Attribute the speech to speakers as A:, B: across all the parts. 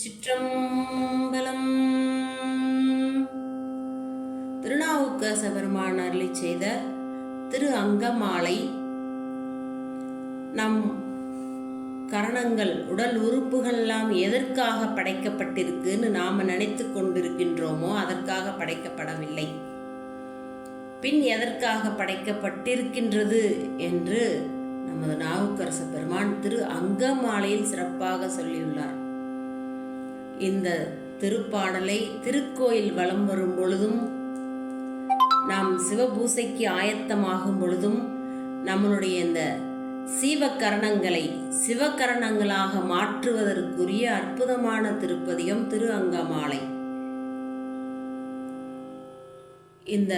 A: சிற்றம்பலம். திருநாவுக்கரச பெருமான் அருளி செய்த திரு அங்கமாலை. நம் கரணங்கள், உடல் உறுப்புகள் எல்லாம் எதற்காக படைக்கப்பட்டிருக்குன்னு நாம நினைத்து கொண்டிருக்கின்றோமோ அதற்காக படைக்கப்படவில்லை. பின் எதற்காக படைக்கப்பட்டிருக்கின்றது என்று நமது நாவுக்கரச பெருமான் திரு அங்கமாலையில் சிறப்பாக சொல்லியுள்ளார். இந்த திருப்பாடலை திருக்கோயில் வலம் வரும் பொழுதும், நாம் சிவபூசைக்கு ஆயத்தமாகும் பொழுதும், நம்மளுடைய இந்த சீவகரணங்களை சிவகரணங்களாக மாற்றுவதற்குரிய அற்புதமான திருப்பதிகம் திரு அங்கமாலை. இந்த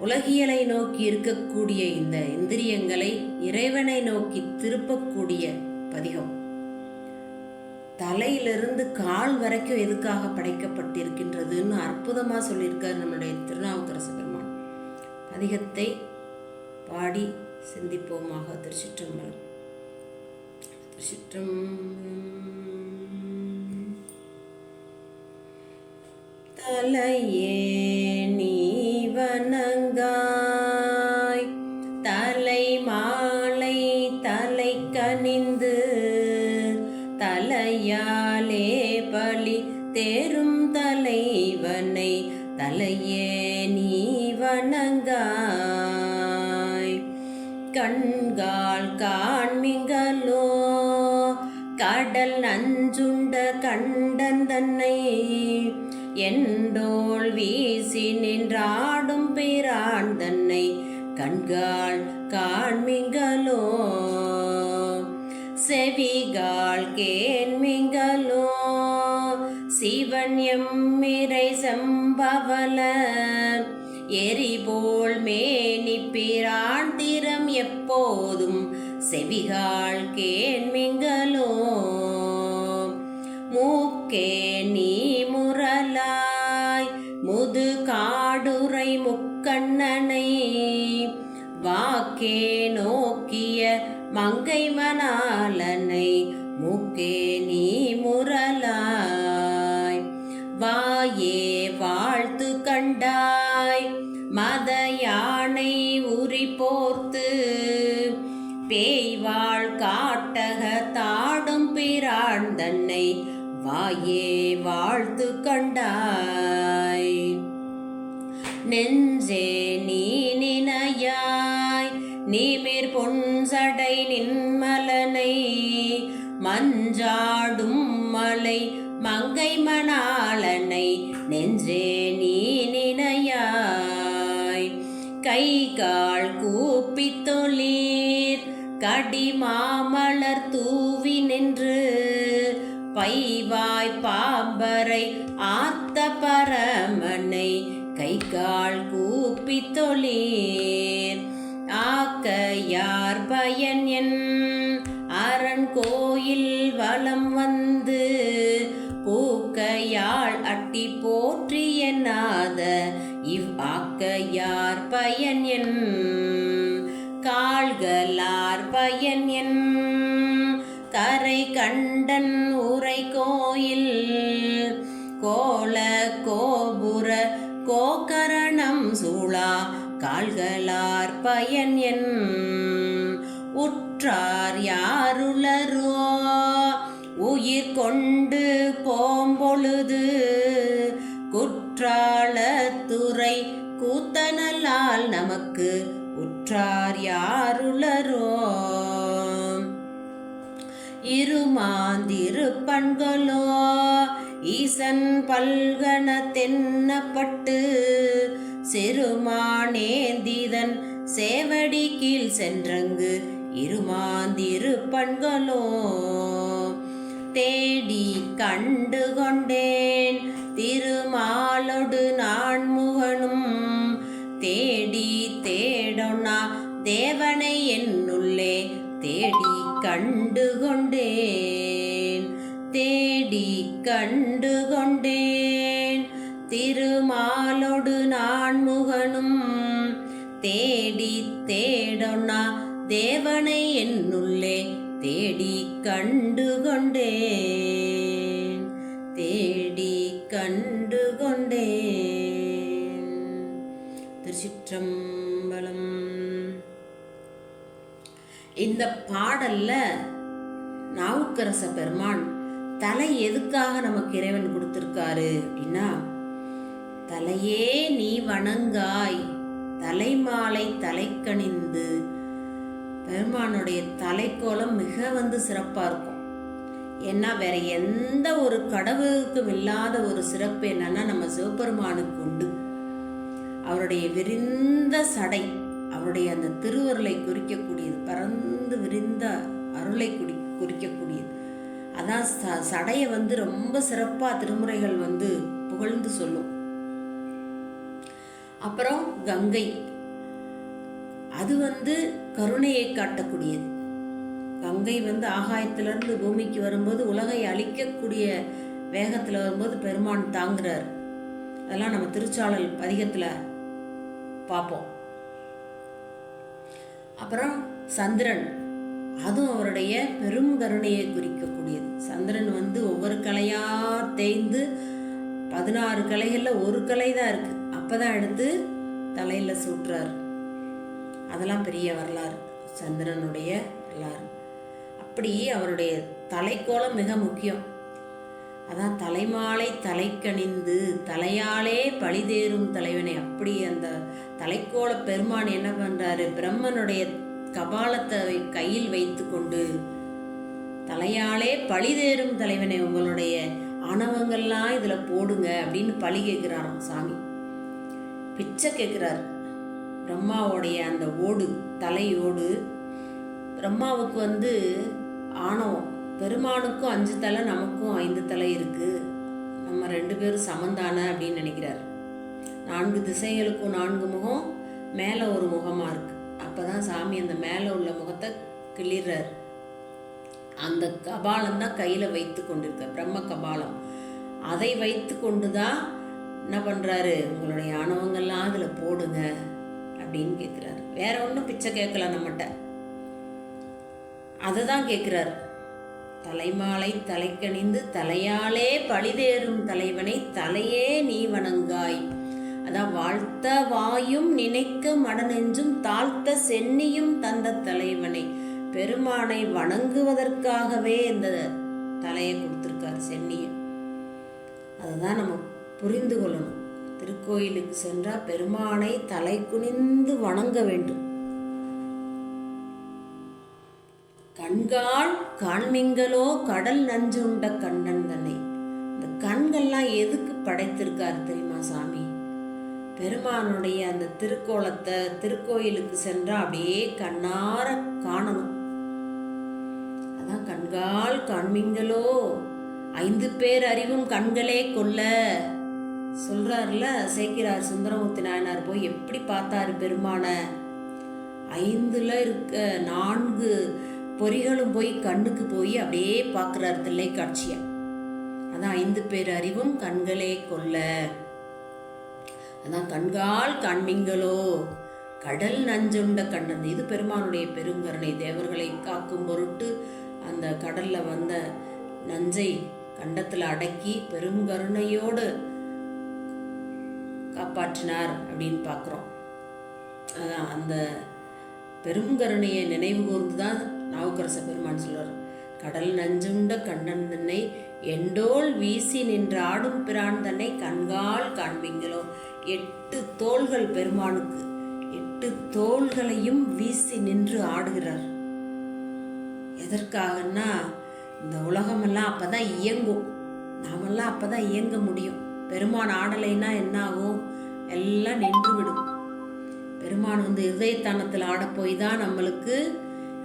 A: உலகியலை நோக்கி இருக்கக்கூடிய இந்த இந்திரியங்களை இறைவனை நோக்கி திருப்பக்கூடிய பதிகம். தலையிலிருந்து கால் வரைக்கும் எதுக்காக படைக்கப்பட்டிருக்கின்றதுன்னு அற்புதமா சொல்லியிருக்கார் நம்முடைய திருநாவுக்கரச பெருமான். பதிகத்தை பாடி சிந்திப்போமாக. திருச்சிற்றம்பலம். தலையே நீ வணங்காய், தலை மாலை தலை கனிந்து, தலையாலே பலி தேரும் தலைவனை தலையே நீ வணங்காய். கண்கால் காண்மிங்களோ கடல் நஞ்சுண்ட கண்டன் தன்னை, எண்டோள் வீசி நின்றாடும் பிரான் தன்னை கண்கால் காண்மிங்களோ. செவிகால் கேண்மிங்களோ சிவன் எம்மிரை செம்பவல, எரிபோல் மேனி பிரான் திறம் எப்போதும் செவிகால் கேண்மிங்களோ. மூக்கே நீ முரலாய் முது காடுரை முக்கண்ணனை, வாக்கே நோக்கிய மங்கை மணாலனை மூக்கே நீ முரலாய். வாயே வாழ்த்து கண்டாய் மத யானை உரி போர்த்து, பேய்வாள் காட்டக தாடும் பிரான் தன்னை வாயே வாழ்த்து கண்டாய். நெஞ்சே நீ நினையாய் நீமிர் பொன்சடை நின்மலனை, மஞ்சாடும் மலை மங்கை மணாலனை நெஞ்சே நீ நினையாய். கை கால் கூப்பி தொழீர் கடி மாமலர் தூவி நின்று, பைவாய் பாம்பரை ஆத்த பரமனை கை கால் கூப்பி தொழீர். ஆக்க யார் பயன் என் அரண் கோயில் வலம் வந்து, பூக்கையாள் அட்டி போற்றிய நாத இவ் ஆக்க யார் பயன் என் கால்களார் பயன் என் கரை கண்டன் உரை கோயில், கோல கோபுர கோகரணம் சூழா கால்களார் பயன் என். உற்றார் யாருளரோ உயிர் கொண்டு போம்பொழுது, குற்றால துறை கூத்தனலால் நமக்கு உற்றார் யாருளரோ. இருமாந்திரு பண்களோ ஈசன் பல்கண தென்னப்பட்டு, சிறுமானேந்திதன் சேவடி கீழ் சென்றங்கு இருமாந்திரு பண்களோ. தேடி கண்டு கொண்டேன் திருமாலொடு நான்முகனும், தேடி தேடொன்னா தேவனை என்னுள்ளே தேடி கண்டு கொண்டேன். தேடி கண்டு கொண்டேன் திருமாலொடு நான்முகனும், தேடி தேடொன்னா தேவனை என்னுள்ளே தேடி கண்டு கொண்டேன். திருச்சிற்றம்பலம். இந்த பாடல்ல நாவுக்கரச பெருமான் தலை எதுக்காக நமக்கு இறைவன் கொடுத்திருக்காரு அப்படின்னா, தலையே நீ வணங்காய் தலைமாலை தலைக்கணிந்து. பெருமானுடைய தலைக்கோலம் மிக சிறப்பா இருக்கும். ஏன்னா வேற எந்த ஒரு கடவுளுக்கும் இல்லாத ஒரு சிறப்பு என்னன்னா நம்ம சிவபெருமானுக்கு உண்டு. அவருடைய விரிந்த சடை, அவருடைய அந்த திருவருளை குறிக்கக்கூடியது, பறந்து விரிந்த அருளை குறிக்கக்கூடியது. அதான் சடையை ரொம்ப சிறப்பா திருமுறைகள் புகழ்ந்து சொல்லும். அப்புறம் கங்கை, அது கருணையை காட்டக்கூடியது. கங்கை ஆகாயத்திலிருந்து பூமிக்கு வரும்போது உலகை அழிக்கக்கூடிய வேகத்துல வரும்போது பெருமான் தாங்குறார். அதெல்லாம் நம்ம திருச்சாளல் பதிகத்துல பார்ப்போம். அப்புறம் சந்திரன், அதுவும் அவருடைய பெரும் கருணையை குறிக்கக்கூடியது. சந்திரன் ஒவ்வொரு கலையா தேய்ந்து 16 கலைகள்ல ஒரு கலை தான் இருக்கு, அப்பதான் எடுத்து தலையில சூட்டுறார். அதெல்லாம் பெரிய வரலாறு, சந்திரனுடைய வரலாறு. அப்படி அவருடைய தலைக்கோலம் மிக முக்கியம். அதான் தலைமாலை தலைக்கணிந்து தலையாலே பழிதேறும் தலைவனை. அப்படி அந்த தலைக்கோல பெருமான் என்ன பண்றாரு, பிரம்மனுடைய கபாலத்தை கையில் வைத்து கொண்டு தலையாலே பழிதேறும் தலைவனை, உங்களுடைய ஆணவங்கள்லாம் இதுல போடுங்க அப்படின்னு பழி கேட்கிறாராம் சாமி. பிச்சை கேட்கிறார். பிரம்மாவுடைய அந்த ஓடு, தலையோடு, பிரம்மாவுக்கு ஆணவம், பெருமானுக்கும் 5 தலை, நமக்கும் 5 தலை இருக்கு, நம்ம 2 பேரும் சமந்தான அப்படின்னு நினைக்கிறார். 4 திசைகளுக்கும் 4 முகம், மேல ஒரு முகமா இருக்கு. அப்பதான் சாமி அந்த மேல உள்ள முகத்தை கிளிறார். அந்த கபாலம் தான் கையில வைத்து கொண்டிருக்க, பிரம்ம கபாலம். அதை வைத்து கொண்டுதான் என்ன பண்றாரு, உங்களுடைய ஆணவங்கள்லாம் அதுல போடுங்க அப்படின்னு கேட்கிறாரு. வேற ஒன்றும் பிச்சை கேட்கல நம்மகிட்ட, அதுதான் கேட்கிறார். தலைமாலை தலைக்கணிந்து தலையாலே பழிதேறும் தலைவனை தலையே நீ வணங்காய். அதான் வாழ்த்த வாயும் நினைக்க மடநெஞ்சும் தாழ்த்த சென்னியும் தந்த தலைவனை. பெருமானை வணங்குவதற்காகவே இந்த தலையை கொடுத்திருக்காரு, சென்னிய. அதுதான் நம்ம புரிந்து கொள்ளணும். திருக்கோயிலுக்கு சென்றா பெருமானை தலை குனிந்து வணங்க வேண்டும். கண்கால் காண்மிங்களோ கடல் நஞ்சுண்ட கண்ணன் தன்னை. இந்த கண்கள்லாம் எதுக்கு படைத்திருக்காரு தெரியுமா சாமி? பெருமானுடைய அந்த திருக்கோலத்தை திருக்கோயிலுக்கு சென்றா அப்படியே கண்ணார காணணும். அதான் கண்கால் காண்மிங்களோ 5 பேர் அறிவும் கண்களே கொல்ல சொல்றாருல சேக்கிரார் சுந்தரமூர்த்தி நாயனார். போய் எப்படி பார்த்தாரு பெருமான? 5ல இருக்க 4 பொறிகளும் போய் கண்ணுக்கு போய் அப்படியே பார்க்கிறார் தில்லை காட்சியா. அதான் 5 பேர் அறிவும் கண்களே கொல்ல. அதான் கண்கால் காண்மிங்களோ கடல் நஞ்சுண்ட கண்ணன். இது பெருமானுடைய பெருங்கருணை. தேவர்களை காக்கும் பொருட்டு அந்த கடல்ல வந்த நஞ்சை கண்டத்துல அடக்கி பெருங்கருணையோடு காப்பாற்றினார் அப்படின்னு பார்க்குறோம். அதான் அந்த பெருங்கருணையை நினைவு கூர்ந்துதான் நாவுக்கரச பெருமான் சொல்றார், கடல் நஞ்சுண்ட கண்ணன் தன்னை எண்டோல் வீசி நின்று ஆடும் பிரான் தன்னை கண்கால் காண்பிங்களோ. 8 தோள்கள் பெருமானுக்கு, 8 தோள்களையும் வீசி நின்று ஆடுகிறார். எதற்காகன்னா இந்த உலகமெல்லாம் அப்பதான் இயங்கும், நாமெல்லாம் அப்பதான் இயங்க முடியும். பெருமான் ஆடலைன்னா என்ன ஆகும்? எல்லாம் நின்று விடும். பெருமான் இருதயத்தானத்தில் ஆட போய் தான் நம்மளுக்கு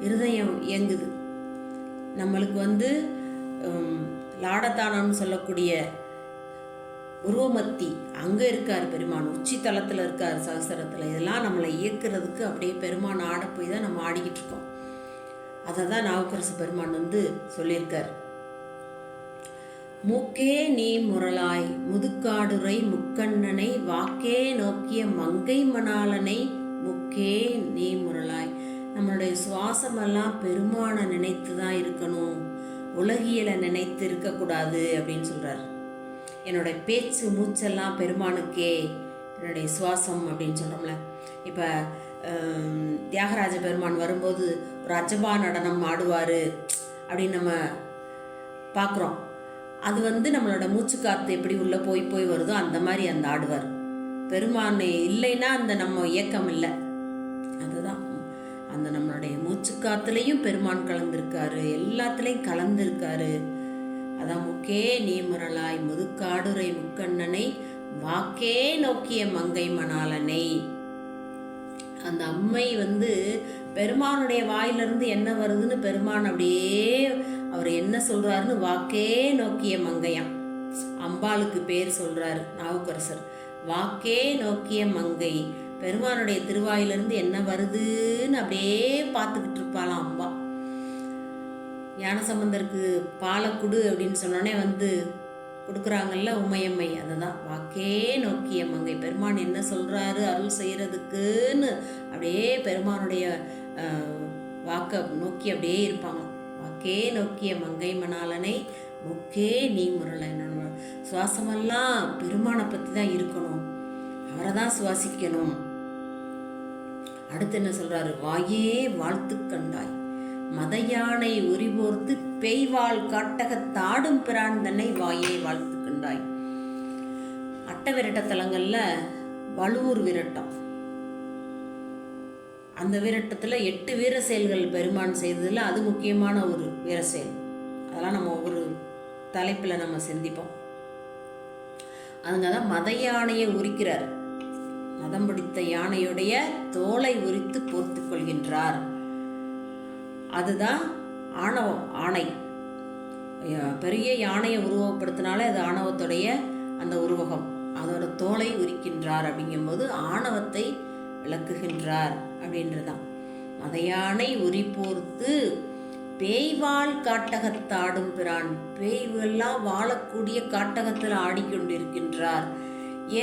A: இருதயம் இயங்குது. நம்மளுக்கு லாடத்தானம்னு சொல்லக்கூடிய உருவமத்தி அங்க இருக்காரு பெருமான், உச்சி தளத்துல இருக்காரு சகசரத்துல. இதெல்லாம் நம்மளை இயக்குறதுக்கு அப்படியே பெருமான் ஆட போய் தான் நம்ம ஆடிக்கிட்டு இருக்கோம். அதை தான் நாவுக்கரசு பெருமான் சொல்லியிருக்கார். மூக்கே நீ முரலாய் முதுக்காடுரை முக்கண்ணனை வாக்கே நோக்கிய மங்கை மணாளனை முக்கே நீ முரலாய். நம்மளுடைய சுவாசமெல்லாம் பெருமான நினைத்து தான் இருக்கணும், உலகியலை நினைத்து இருக்கக்கூடாது அப்படின்னு சொல்றார். என்னோட பேச்சு மூச்செல்லாம் பெருமானுக்கே என்னுடைய சுவாசம் அப்படின்னு சொல்கிறோம்ல. இப்போ தியாகராஜ பெருமான் வரும்போது ஒரு அஜபா நடனம் ஆடுவார் அப்படின்னு நம்ம பார்க்குறோம். அது நம்மளோட மூச்சு காற்று எப்படி உள்ளே போய் போய் வருதோ அந்த மாதிரி அந்த ஆடுவார். பெருமான் இல்லைன்னா அந்த நம்ம இயக்கம் இல்லை. அதுதான் அந்த நம்மளுடைய மூச்சு காத்துலேயும் பெருமான் கலந்துருக்காரு, எல்லாத்துலேயும் கலந்துருக்காரு. அதான் முக்கே நீ முரலாய் முதுக்காடுரை முக்கண்ணனை வாக்கே நோக்கிய மங்கை மணாலனை. அந்த அம்மை பெருமானுடைய வாயிலிருந்து என்ன வருதுன்னு பெருமான் அப்படியே அவர் என்ன சொல்றாருன்னு வாக்கே நோக்கிய மங்கையாம். அம்பாளுக்கு பேர் சொல்றாரு நாவுக்கரசர். வாக்கே நோக்கிய மங்கை, பெருமானுடைய திருவாயிலிருந்து என்ன வருதுன்னு அப்படியே பார்த்துக்கிட்டு இருப்பாளாம் அம்பா. ஞானசம்பந்தருக்கு பாலக்குடு அப்படின்னு சொன்னோடனே கொடுக்குறாங்கல்ல உமையம்மை, அதுதான் வாக்கே நோக்கிய மங்கை. பெருமான் என்ன சொல்றாரு அருள் செய்யறதுக்குன்னு அப்படியே பெருமானுடைய வாக்க நோக்கி அப்படியே இருப்பாங்க. வாக்கே நோக்கிய மங்கை மணாலனை முக்கே நீ முரலை. சுவாசமெல்லாம் பெருமானை பற்றி தான் இருக்கணும், அவரை தான் சுவாசிக்கணும். அடுத்து என்ன சொல்றாரு? வாயே வாழ்த்து கண்டாய் மத யானை உரிபோர்த்து பெய்வாள் காட்டகத்தாடும் பிரான் தன்னை வாயே வாழ்த்து கண்டாய். அட்ட விரட்ட தலங்கள்ல வலுவூர் விரட்டம், அந்த விரட்டத்தில் 8 வீர செயல்கள் பெருமான் செய்ததில் அது முக்கியமான ஒரு வீர செயல். அதெல்லாம் நம்ம ஒவ்வொரு தலைப்பில் நம்ம சிந்திப்போம். அதுங்க தான் மத யானையை உரிக்கிறார். மதம் பிடித்த யானையுடைய தோலை உரித்து போர்த்து கொள்கின்றார். அதுதான் ஆணவம், ஆணை. பெரிய யானையை உருவப்படுத்தினாலே அது ஆணவத்துடைய அந்த உருவகம். அதோட தோலை உரிக்கின்றார் அப்படிங்கும்போது ஆணவத்தை விளக்குகின்றார் அப்படின்றதான். மதையானை உரி போர்த்து பேய்வாள் காட்டகத்தாடும் பிரான், பேய்வெல்லாம் வாழக்கூடிய காட்டகத்தில் ஆடிக்கொண்டிருக்கின்றார்.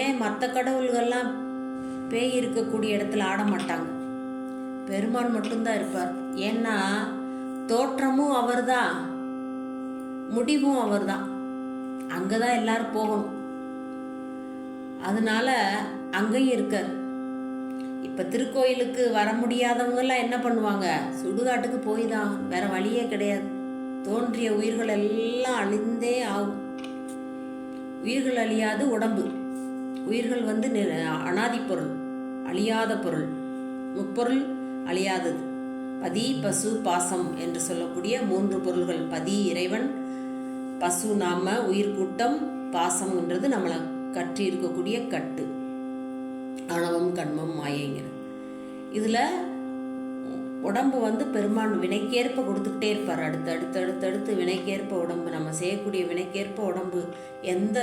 A: ஏன் மற்ற கடவுள்கள்லாம் பேய் இருக்கக்கூடிய இடத்துல ஆட மாட்டாங்க, பெருமான் மட்டும்தான் இருப்பார். ஏன்னா தோற்றமும் அவர்தான், முடிவும் அவர்தான். அங்கதான் எல்லாரும் போகணும், அதனால அங்கேயும் இருக்கார். இப்ப திருக்கோயிலுக்கு வர முடியாதவங்க எல்லாம் என்ன பண்ணுவாங்க? சுடுகாட்டுக்கு போய் தான், வேற வழியே கிடையாது. தோன்றிய உயிர்கள் எல்லாம் அழிந்தே ஆகும். உயிர்கள் அழியாது உடம்பு. உயிர்கள் அனாதி பொருள், அழியாத பொருள். முப்பொருள் அழியாதது. பதி பசு பாசம் என்று சொல்லக்கூடிய 3 பொருள்கள். பதி இறைவன், பசு நாம உயிர் கூட்டம், பாசம்ன்றது நம்மளை கற்றி இருக்கக்கூடிய கட்டு, ஆணவம் கண்மம் மாயைங்கிறது. இதுல உடம்பு பெருமான் வினைக்கேற்ப கொடுத்துக்கிட்டே இருப்பார். அடுத்து அடுத்து அடுத்து அடுத்து வினைக்கேற்ப உடம்பு, நம்ம செய்யக்கூடிய வினைக்கேற்ப உடம்பு. எந்த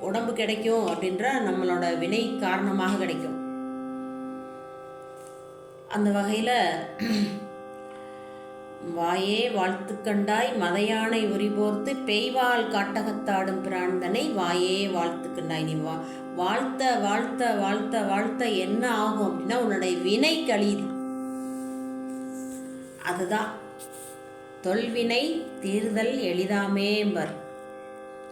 A: உடம்பு கிடைக்கும் அப்படின்ற நம்மளோட வினை காரணமாக கிடைக்கும். அந்த வகையில் வாயே வாழ்த்து கண்டாய் மதையானை உரிபோர்த்து பெய்வாள் காட்டகத்தாடும் பிராந்தனை வாயே வாழ்த்து கண்டாய். நீ வாழ்த்த வாழ்த்த வாழ்த்த வாழ்த்த என்ன ஆகும் அப்படின்னா உன்னுடைய வினை கழியுது. அதுதான் தொல்வினை தீர்தல் எளிதாமேம்பர்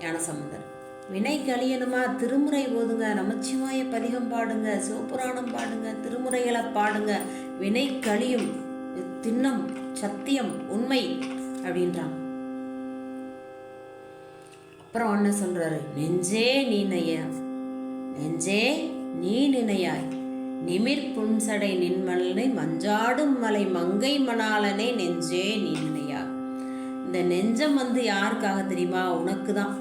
A: ஞானசம்பந்தர். வினை கழியணுமா? திருமுறை ஓதுங்க, நமச்சிவாய பதிகம் பாடுங்க, சிவபுராணம் பாடுங்க, திருமுறைகளை பாடுங்க, வினை கழியும். திண்ணம், சத்தியம், உண்மை அப்படின்றான். அப்புறம் என்ன சொல்றாரு? நெஞ்சே நீனைய, நெஞ்சே நீ நினையாய் நிமிர் புன்சடை நின்மலனை மஞ்சாடும் மலை மங்கை மணாலனை நெஞ்சே நீ நினையா. இந்த நெஞ்சம் யாருக்காக தெரியுமா? உனக்கு தான்.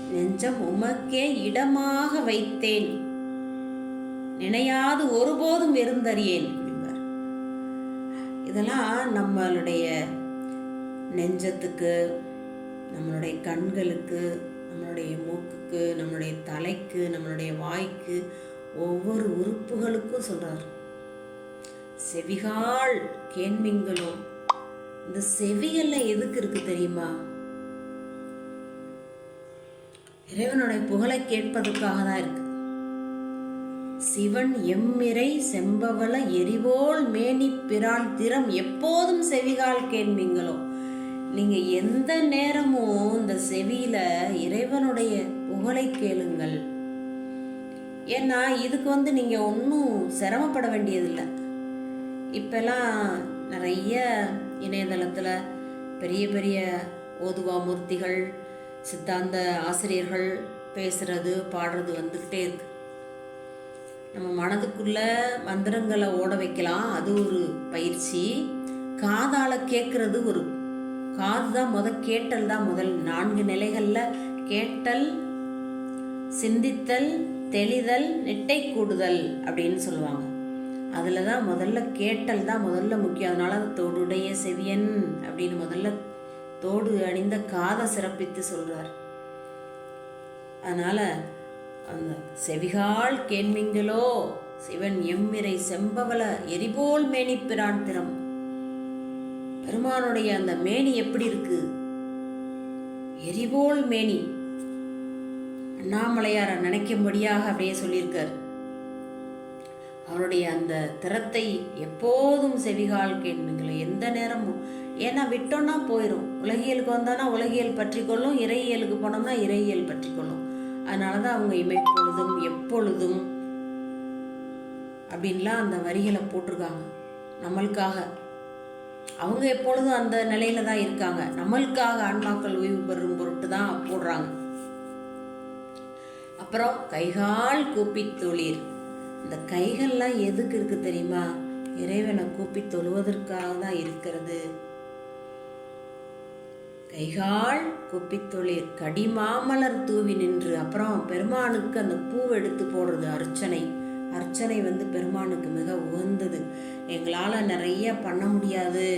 A: நெஞ்சம் உமக்கே இடமாக வைத்தேன், நினையாது ஒருபோதும் இருந்தறியேன் அப்படிம்பார். இதெல்லாம் நம்மளுடைய நெஞ்சத்துக்கு, நம்மளுடைய கண்களுக்கு, நம்மளுடைய மூக்குக்கு, நம்மளுடைய தலைக்கு, நம்மளுடைய வாய்க்கு, ஒவ்வொரு உறுப்புகளுக்கும் சொல்றார். செவிகால் கேண்மிங்களும். இந்த செவிகள்ல எதுக்கு இருக்கு தெரியுமா? இறைவனுடைய புகழை கேட்பதற்காக தான் இருக்கு. சிவன் எம்மிரை செம்பவள எரிவோல் மேனி பிரான் திறம் எப்போதும் செவிகால் கேண்மீங்களோ. நீங்க எந்த நேரமும் இந்த செவியில இறைவனுடைய புகழ் புகழை கேளுங்கள். ஏன்னா இதுக்கு நீங்கள் ஒன்றும் சிரமப்பட வேண்டியதில்லை. இப்பெல்லாம் நிறைய இணையதளத்தில் பெரிய பெரிய ஓதுவா மூர்த்திகள், சித்தாந்த ஆசிரியர்கள் பேசுறது பாடுறது வந்துக்கிட்டே இருக்கு. நம்ம மனதுக்குள்ள மந்திரங்களை ஓட வைக்கலாம், அது ஒரு பயிற்சி. காதால கேட்கறது ஒரு காது தான் கேட்டல் தான் முதல். 4 நிலைகளில் கேட்டல், சிந்தித்தல், தெளிதல், நெட்டை கூடுதல் அப்படின்னு சொல்லுவாங்க. அதில் தான் முதல்ல கேட்டல் தான் முதல்ல முக்கியம். அதனால தோடுடைய செவியன் அப்படின்னு முதல்ல தோடு அணிந்த காதை சிறப்பித்து சொல்றார். அதனால அந்த செவிகால் கேண்மிங்களோ சிவன் எம்மிரை செம்பவள எரிபோல் மேனி பிரான் திறம். பெருமானுடைய அந்த மேனி எப்படி இருக்கு? எரிபோல் மேனி. அண்ணாமலையார நினைக்கும்படியாக அப்படியே சொல்லியிருக்கார். அவருடைய அந்த திறத்தை எப்போதும் செவிகால் கேண்மிங்களோ, எந்த நேரமும். ஏன்னா விட்டோம்னா போயிடும். உலகியலுக்கு வந்தானா உலகியல் பற்றி கொள்ளும், இறையியலுக்கு போனோம்னா இறையியல் பற்றி கொள்ளும். அதனால தான் அவங்க இமைப்பொழுதும் எப்பொழுதும் அப்படின்லாம் அந்த வரிகளை போட்டிருக்காங்க நம்மளுக்காக. அவங்க எப்பொழுதும் அந்த நிலையில தான் இருக்காங்க. நம்மளுக்காக ஆன்மாக்கள் ஓய்வு பெறும் பொருட்டு தான் போடுறாங்க. அப்புறம் கைகால் கூப்பி தொழில். இந்த கைகள்லாம் எதுக்கு இருக்கு தெரியுமா? இறைவனை கூப்பி தொழுவதற்காக தான் இருக்கிறது. கைகால் கூப்பி தொழில் கடிமாமலர் தூவி நின்று. அப்புறம் பெருமானுக்கு அந்த பூவை எடுத்து போடுறது அர்ச்சனை. அர்ச்சனை பெருமானுக்கு மிக உகந்தது. எங்களால் நிறைய பண்ண முடியாது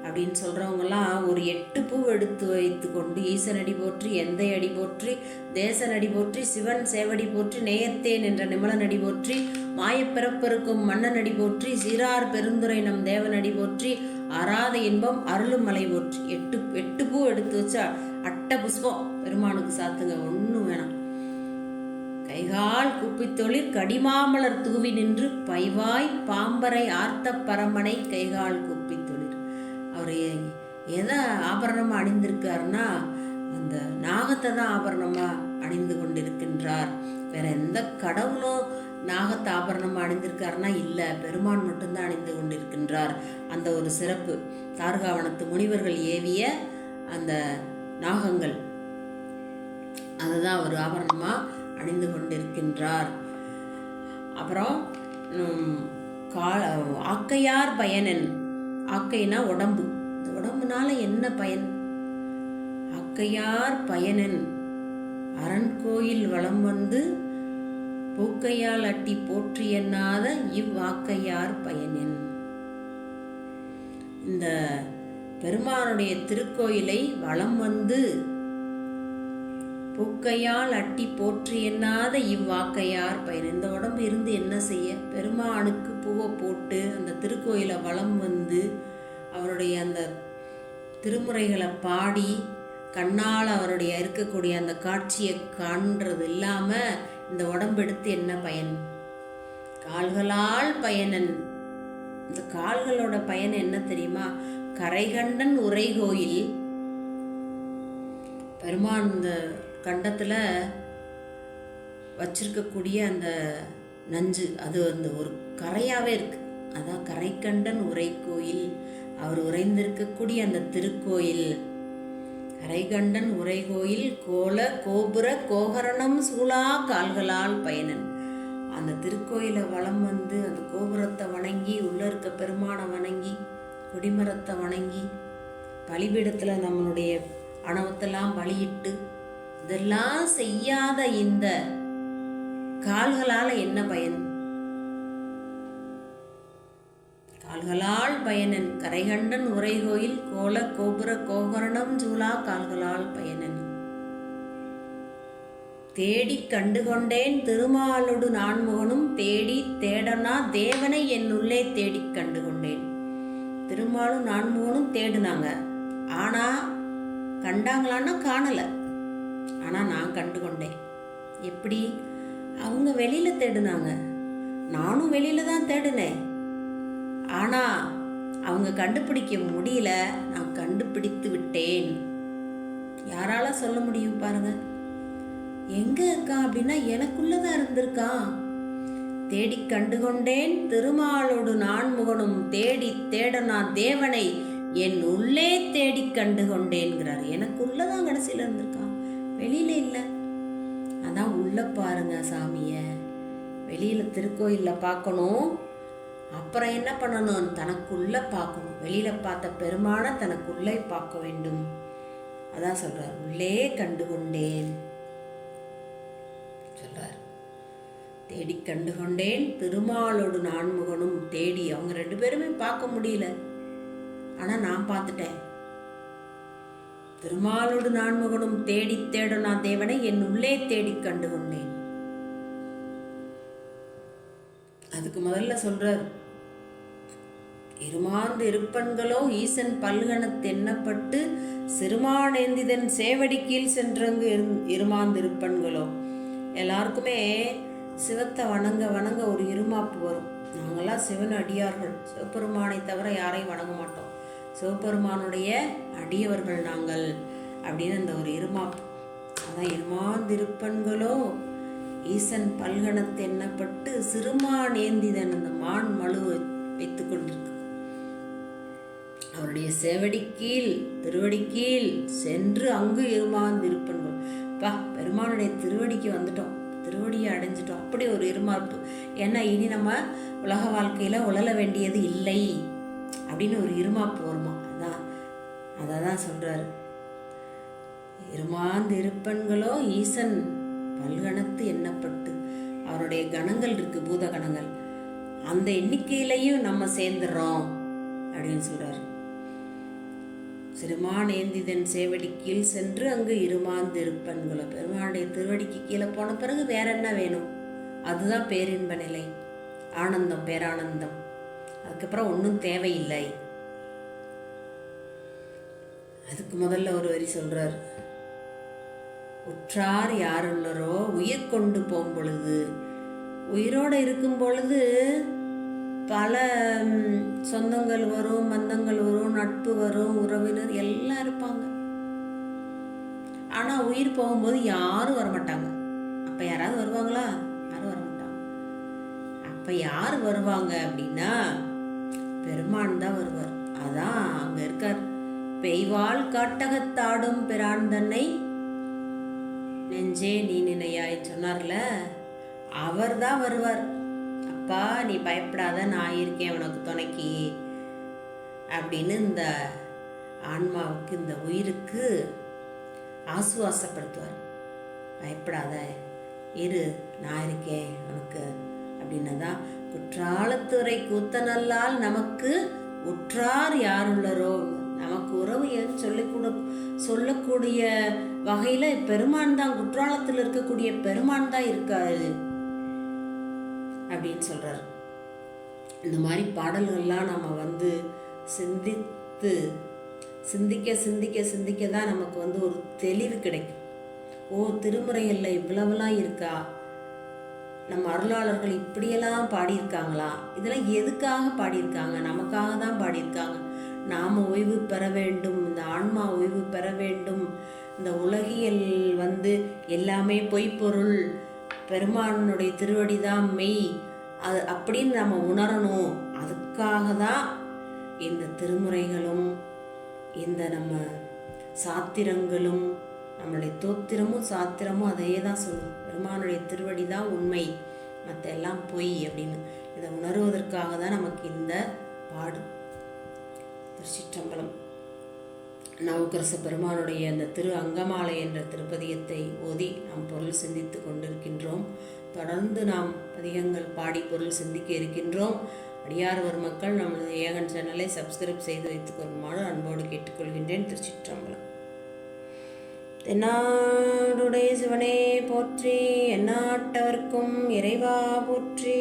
A: அப்படின்னு சொல்கிறவங்கலாம் ஒரு 8 பூ எடுத்து வைத்து கொண்டு ஈசனடி போற்றி, எந்தை அடி போற்றி, தேசனடி போற்றி, சிவன் சேவடி போற்றி, நேயத்தேன் என்ற நிமலனடி போற்றி, மாயப்பிறப்பெருக்கும் மன்னனடி போற்றி, சீரார் பெருந்துரை நம் தேவனடி போற்றி, அறாத இன்பம் அருளும் மலை போற்றி. 8 பூ எடுத்து வச்சா அட்ட புஷ்பம் பெருமானுக்கு சாத்துங்க, ஒன்றும் வேணாம். கைகால் குப்பித்தொழில் கடிமாமலர் தூவி நின்று பைவாய் பாம்பரை ஆர்த்த பரமனை கைகால் குப்பித்தொழில். அவர் எதை ஆபரணமாக அணிந்திருக்காருன்னா அந்த நாகத்தை தான் ஆபரணமாக அணிந்து கொண்டிருக்கின்றார். வேற எந்த கடவுளும் நாகத்தை ஆபரணமாக அணிந்திருக்காருன்னா இல்லை, பெருமான் மட்டும்தான் அணிந்து கொண்டிருக்கின்றார். அந்த ஒரு சிறப்பு. தார்காவனத்து முனிவர்கள் ஏவிய அந்த நாகங்கள் அதுதான் ஒரு ஆபரணமாக அணிந்து கொண்டிருக்கின்றார். அப்புறம் ஆக்கையார் பயனன். ஆக்கைனா உடம்பு. இந்த உடம்புனால என்ன பயன்? ஆக்கையார் பயனன் அரண் கோயில் வலம் வந்து பூக்கையால் அட்டி போற்றி எண்ணாத இவ்வாக்கையார் பயனன். இந்த பெருமானுடைய திருக்கோயிலை வலம் வந்து பூக்கையால் அட்டி போற்றி எண்ணாத இவ்வாக்கையார் பயன். இந்த உடம்பு இருந்து என்ன செய்ய? பெருமானுக்கு பூவை போட்டு அந்த திருக்கோயிலை வலம் வந்து அவருடைய அந்த திருமுறைகளை பாடி கண்ணால் அவருடைய இருக்கக்கூடிய அந்த காட்சியை காண்றது இல்லாமல் இந்த உடம்பு எடுத்து என்ன பயன்? கால்களால் பயனன். இந்த கால்களோட பயன் என்ன தெரியுமா? கரைகண்டன் உரை கோயில். பெருமான் இந்த கண்டத்தில் வச்சிருக்கக்கூடிய அந்த நஞ்சு அது ஒரு கரையாகவே இருக்கு. அதான் கரைக்கண்டன் உரை கோயில். அவர் உறைந்திருக்கக்கூடிய அந்த திருக்கோயில் கரைகண்டன் உரை கோயில் கோல கோபுர கோகரணம் சூழா கால்களால் பயனன். அந்த திருக்கோயிலை வலம் வந்து அந்த கோபுரத்தை வணங்கி, உள்ள இருக்க பெருமானை வணங்கி, கொடிமரத்தை வணங்கி, பலிபீடத்தில் நம்மளுடைய அணவத்தெல்லாம் பலியிட்டு இதெல்லாம் செய்யாத இந்த கால்களால் என்ன பயன்? கால்களால் பயனன் கரைகண்டன் உரை கோயில் கோல கோபுர கோகரணம் சூழா கால்களால் பயனன். தேடி கண்டுகொண்டேன் திருமாலொடு நான்முகனும் தேடி தேடனா தேவனை என் உள்ளே தேடி கண்டுகொண்டேன். திருமாலும் நான்முகனும் தேடினாங்க, ஆனா கண்டாங்களான்னா காணல. ஆனா நான் கண்டுகொண்டேன். எப்படி? அவங்க வெளியில தேடினாங்க, நானும் வெளியில தான் தேடினேன். ஆனா அவங்க கண்டுபிடிக்க முடியல, நான் கண்டுபிடித்து விட்டேன். யாரால சொல்ல முடியும் பாருங்க? எங்க இருக்கான் அப்படின்னா எனக்குள்ளதான் இருந்திருக்கான். தேடி கண்டுகொண்டேன் திருமாலோடு நான் முகனும் தேடி தேட நான் தேவனை என் உள்ளே தேடி கண்டுகொண்டேன்கிறார். எனக்குள்ளதான் கடைசியில இருந்திருக்கான், வெளியில இல்லை. அதான் உள்ள பாருங்க சாமிய. வெளியில திருக்கோயில்ல பார்க்கணும், அப்புறம் என்ன பண்ணணும், தனக்குள்ள பார்க்கணும். வெளியில பார்த்த பெருமான தனக்குள்ளே பார்க்க வேண்டும். அதான் சொல்றார், உள்ளே கண்டுகொண்டேன் சொல்றார். தேடி கண்டுகொண்டேன் திருமாலோடு நான்முகனும் தேடி. அவங்க 2 பேருமே பார்க்க முடியல, ஆனா நான் பார்த்துட்டேன். திருமாலோடு நான்முகனும் தேடி தேட நான் தேவனை என் உள்ளே தேடி கண்டுகொண்டேன். அதுக்கு முதல்ல சொல்றார், இருமாந்து இருப்பன்களோ ஈசன் பல்கணத்து எண்ணப்பட்டு சிறுமானேந்திதன் சேவடி கீழ் சென்றங்கு இருமாந்து இருப்பன்களோ. எல்லாருக்குமே சிவத்தை வணங்க வணங்க ஒரு இருமாப்பு வரும். நாங்கள்லாம் சிவன் அடியார்கள், சிவபெருமானை தவிர யாரையும் வணங்க மாட்டோம், சிவபெருமானுடைய அடியவர்கள் நாங்கள் அப்படின்னு அந்த ஒரு இருமாப்பு. அதான் இருமாந்திருப்பன்களோ ஈசன் பல்கணத்து எண்ணப்பட்டு சிறுமான் ஏந்திதன், அந்த மான் மழு வைத்து கொண்டிருக்கு. அவருடைய சேவடி கீழ் திருவடி கீழ் சென்று அங்கு இருமாந்திருப்பன்கள். பா, பெருமானுடைய திருவடிக்கு வந்துட்டோம், திருவடியை அடைஞ்சிட்டோம். அப்படி ஒரு இருமாப்பு. ஏன்னா இனி நம்ம உலக வாழ்க்கையில உழல வேண்டியது இல்லை அப்படின்னு ஒரு இருமாப்பு வருமா. அதான் சொல்றாரு, இருமாந்து இருப்பன்களோ ஈசன் பல்கணத்து எண்ணப்பட்டு. அவருடைய கணங்கள் இருக்கு, பூத கணங்கள், அந்த எண்ணிக்கையிலையும் நம்ம சேர்ந்துடுறோம் அப்படின்னு சொல்றாரு. சிறுமான் ஏந்திதன் சேவடி கீழ் சென்று அங்கு இருமாந்து இருப்பன்களோ. பெருமானுடைய திருவடிக்கு கீழே போன பிறகு வேற என்ன வேணும்? அதுதான் பேரின்ப நிலை, ஆனந்தம், பேரானந்தம். அதுக்கப்புறம் ஒன்றும் தேவையில்லை. அதுக்கு முதல்ல ஒரு வரி சொல்றார், உற்றார் யாருள்ளரோ உயிர் கொண்டு போகும் பொழுது. உயிரோடு இருக்கும் பொழுது பல சொந்தங்கள் வரும், பந்தங்கள் வரும், நட்பு வரும், உறவினர் எல்லாம் இருப்பாங்க. ஆனா உயிர் போகும்போது யாரும் வரமாட்டாங்க. அப்ப யாராவது வருவாங்களா? யாரும் வரமாட்டாங்க. அப்ப யார் வருவாங்க அப்படின்னா பெருமான் தான் வருவார். அதான் அங்க இருக்கார், பெய்வாள் காட்டகத்தாடும் பிரான் தன்னை நெஞ்சே நீ நினையாய் சொன்னார்ல, அவர் தான் வருவார். அப்பா நீ பயப்படாத, நான் இருக்கேன் உனக்கு துணைக்கி அப்படின்னு இந்த ஆன்மாவுக்கு, இந்த உயிருக்கு ஆசுவாசப்படுத்துவார். பயப்படாத, இரு, நான் இருக்கேன் உனக்கு அப்படின்னதான். குற்றாலத்துறை கூத்தனல்லால் நமக்கு உற்றார் யாருள்ளரோ. நமக்கு உறவு சொல்லக்கூடிய வகையில பெருமான் தான், குற்றாலத்தில் இருக்கக்கூடிய பெருமான் தான் இருக்காரு அப்படின்னு சொல்றாரு. இந்த மாதிரி பாடல்கள்லாம் நம்ம சிந்திக்க சிந்திக்க சிந்திக்க தான் நமக்கு ஒரு தெளிவு கிடைக்கும். ஓ, திருமுறைகள்ல இவ்வளவுலாம் இருக்கா, நம்ம அருளாளர்கள் இப்படியெல்லாம் பாடியிருக்காங்களா, இதெல்லாம் எதுக்காக பாடியிருக்காங்க? நமக்காக தான் பாடியிருக்காங்க. நாம ஓய்வு பெற வேண்டும், இந்த ஆன்மா ஓய்வு பெற வேண்டும். இந்த உலகியல் எல்லாமே பொய்ப்பொருள், பெருமானுடைய திருவடி தான் மெய், அது அப்படின்னு நம்ம உணரணும். அதுக்காக தான் இந்த திருமுறைகளும் இந்த நம்ம சாத்திரங்களும், நம்மளுடைய தோத்திரமும் சாத்திரமும் அதே தான் சொல்லும். பெருமானுடைய திருவடி தான் உண்மை, மற்ற எல்லாம் பொய் அப்படின்னு இதை உணர்வதற்காக தான் நமக்கு இந்த பாடு. திருச்சிற்றம்பலம். நவக்கரச பெருமானுடைய அந்த திரு அங்கமாலை என்ற திருப்பதியத்தை ஓதி நாம் பொருள் சிந்தித்து கொண்டிருக்கின்றோம். தொடர்ந்து நாம் பதிகங்கள் பாடி பொருள் சிந்திக்க இருக்கின்றோம். அடியார்வர் மக்கள் நமது ஏகன் சேனலை சப்ஸ்கிரைப் செய்து வைத்துக் கொள்ளுமாறு அன்போடு கேட்டுக்கொள்கின்றேன். திருச்சிற்றம்பலம். தென்னாடுடைய சிவனே போற்றி, எந்நாட்டவர்க்கும் இறைவா போற்றி.